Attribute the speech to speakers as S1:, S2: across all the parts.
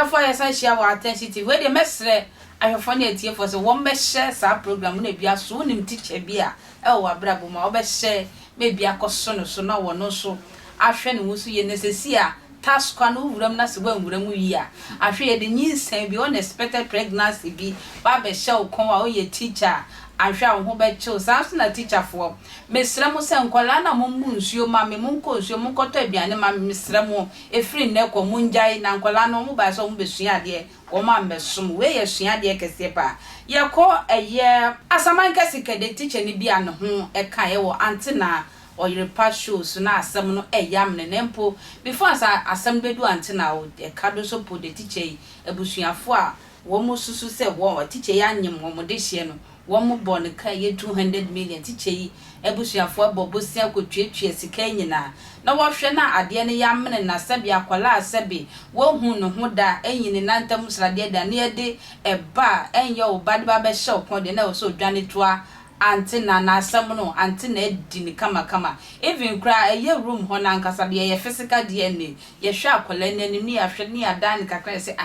S1: for yes share our attention to where the mesre ahwefo na etie for so won be share sa program na bia so nim teacher bia e wo abrabo ma obe share me bia koso no so na wo no so ahwe ne wo so ye nesesi a task kwa no wuram na se wanwuram wi a ahwe ye de nyinsan bi unexpected pregnancy bi ba be share ukon a o ye teacher ahwa wo ho be chill samso na teacher for mesra mo se nkola na mo nsuo ma me mo nko nsuo mo nkoto aduane ma mesra mo efiri ne ko mo njai na nkola no mo ba so mo besua de wo ma mesom we ye sua de kese pa ye ko eye asaman kase kede teacher ni bia ne ho e kan ye wo Ante na oyrepa shows na asem no eyam ne nempo before asem bedu Ante na o e kado so po de teacher ebusuafo a wo mo susu se wo teacher ya nyem wo mo de hie no wo mo bon ka ye 200 million teacher yi ebusuafo abobosia kotwetwe sika nyina na wo hwe na ade ne yamne na sabi akwala asabi wo hu no ho da enyini na ntam srade da ne de eba enye oba de ba be hye okon de na wo so dwane toa Ante na asem no Ante na edi ni kama even kra eye room ho na nkasa de ye physical DNA ye hwe akwala nanim ni ahwe ni adan kakra se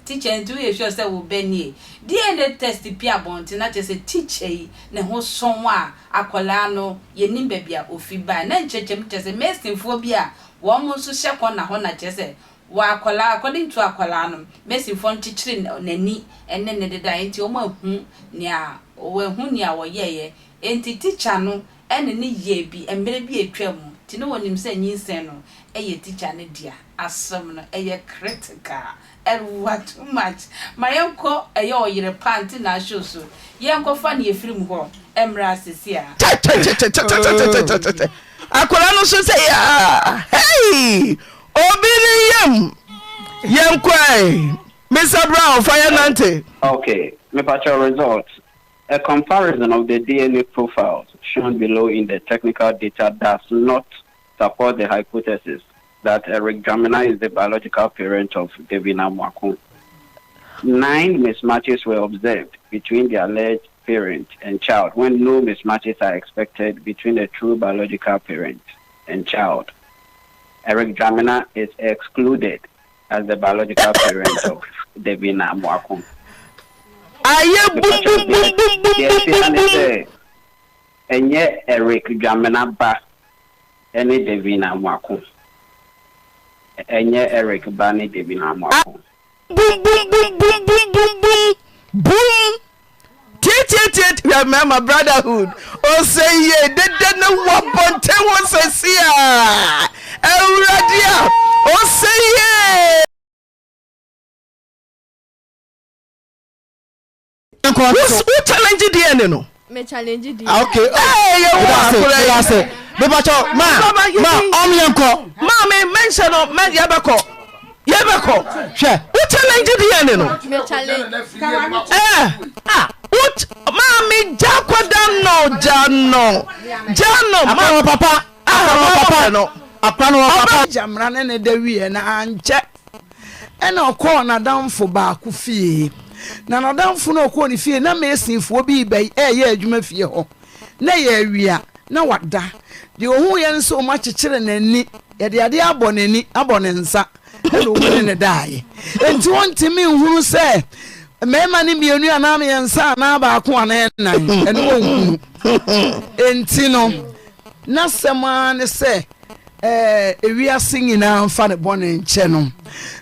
S1: teacher ntu ye sure say wo benie DNA test pia bonti na che say teacher yi ne ho sonwa akwala no ye nim bebia ofi ba na nchechem che say mesinfo bia wo mo so hye na ho na che say wa akwala according to akwala no mesinfo nchichiri nani enne ne deda enti o ma hu nia o hu nia wo ye enti teacher no enne ne ye bi emere bi etwam ti no wonim say nyinsen no eye teacher ne dia asem no eye critical what too much my uncle ayo yire panty na show so yenko fa na efrim ho emra sesia akola no so say hey obiri yem Mr. Brown fire Ante.
S2: Okay, me partial results. A comparison of the DNA profiles shown below in the technical data does not support the hypothesis that Eric Jamina is the biological parent of Devina Mwakun. 9 mismatches were observed between the alleged parent and child when no mismatches are expected between a true biological parent and child. Eric Jamina is excluded as the biological parent of Devina Mwakun. And yet Eric Jamina ba any Devina Mwakun. Enye Eric Bani Devina Mwakun.
S1: Boom. Tit. Remember brotherhood. Oh say ye de no wabonte won say sia. Ewradia. Oh say ye. Who challenge the end no?
S3: Me challenge the.
S1: Okay. Hey, you say. Bebacho ma omyenko. Ma me mention no me yebeko. Hwe. Who challenge the end no?
S3: Me challenge.
S1: What mami jakwada no jano ma papa no
S4: papa jamra ne da wie na anche ena okọ na damfo ba ku fie na na damfo no okọ ni fie na mesinfo bi bai ye adwuma fie ho na ye awia na wada de ohu ye nso ma chechire nani ye de ade abonani abonensa eno woni ne dai enti wontimi nhuru se mema ni mienu ana me yensa na ba ko ana nan eno wonku enti no na sema ne se ewia singina mfa ne bone nche no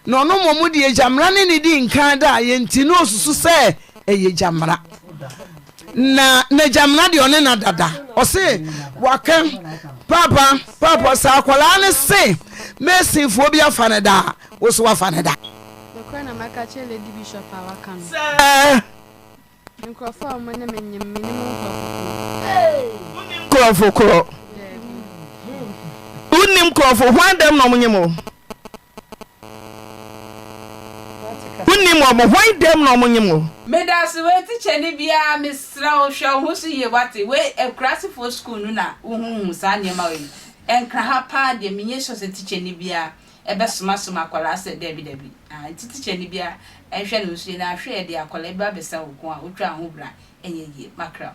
S4: no no momu de jamra ne ne di nkan da ye enti no susu se eye jamra na jamra de one na dada o se waka papa sa akwala ne se mesinfo bi afa ne da wo so afa ne da
S3: na maka chele di bishop awaka no nkrofo mo na menyem
S1: nkrofo unim krofo hwan dem no monyem unim mo hwan dem no monyem medas we teacher ni bia misra o hwa ho so ye wate we ekrasifo school no na wo sa nyema we enkra ha pa de menye so se teacher ni bia ebe soma akwala se debi teacher ni bia ehwe no so na ahwe de akwala ba besa wo ko a otwa ho bra enye ye makra